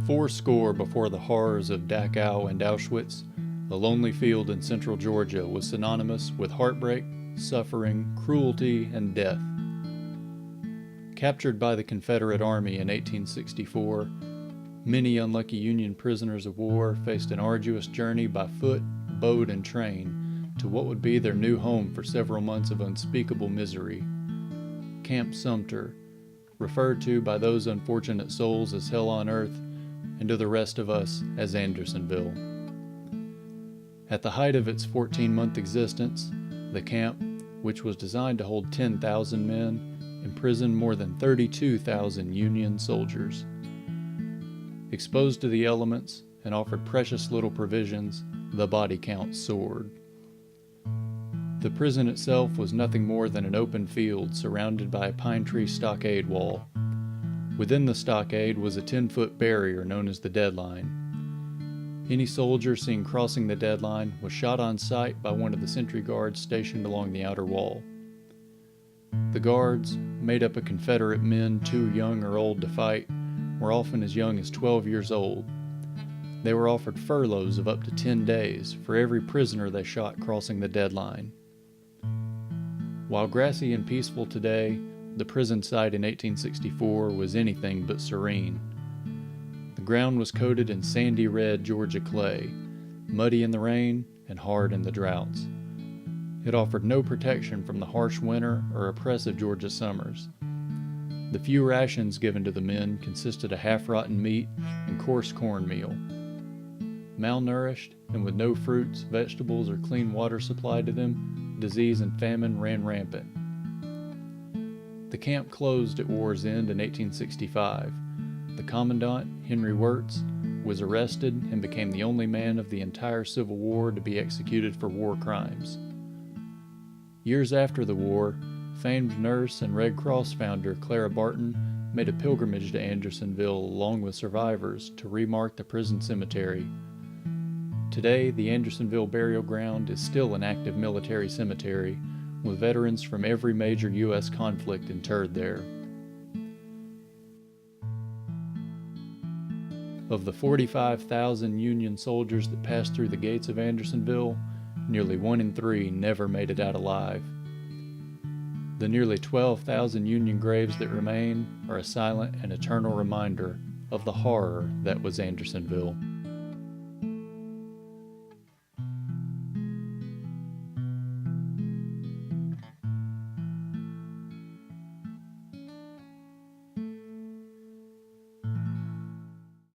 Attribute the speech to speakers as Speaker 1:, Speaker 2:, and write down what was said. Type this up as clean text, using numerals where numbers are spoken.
Speaker 1: Fourscore before the horrors of Dachau and Auschwitz, the lonely field in central Georgia was synonymous with heartbreak, suffering, cruelty, and death. Captured by the Confederate Army in 1864, many unlucky Union prisoners of war faced an arduous journey by foot, boat, and train to what would be their new home for several months of unspeakable misery. Camp Sumter, referred to by those unfortunate souls as hell on earth, and to the rest of us as Andersonville. At the height of its 14-month existence, the camp, which was designed to hold 10,000 men, imprisoned more than 32,000 Union soldiers. Exposed to the elements and offered precious little provisions, the body count soared. The prison itself was nothing more than an open field surrounded by a pine tree stockade wall. Within the stockade was a 10-foot barrier known as the deadline. Any soldier seen crossing the deadline was shot on sight by one of the sentry guards stationed along the outer wall. The guards, made up of Confederate men too young or old to fight, were often as young as 12 years old. They were offered furloughs of up to 10 days for every prisoner they shot crossing the deadline. While grassy and peaceful today, the prison site in 1864 was anything but serene. The ground was coated in sandy red Georgia clay, muddy in the rain and hard in the droughts. It offered no protection from the harsh winter or oppressive Georgia summers. The few rations given to the men consisted of half-rotten meat and coarse cornmeal. Malnourished and with no fruits, vegetables, or clean water supplied to them, disease and famine ran rampant. The camp closed at war's end in 1865. The commandant, Henry Wirtz, was arrested and became the only man of the entire Civil War to be executed for war crimes. Years after the war, famed nurse and Red Cross founder Clara Barton made a pilgrimage to Andersonville along with survivors to remark the prison cemetery. Today, the Andersonville Burial Ground is still an active military cemetery, with veterans from every major U.S. conflict interred there. Of the 45,000 Union soldiers that passed through the gates of Andersonville, nearly 1 in 3 never made it out alive. The nearly 12,000 Union graves that remain are a silent and eternal reminder of the horror that was Andersonville.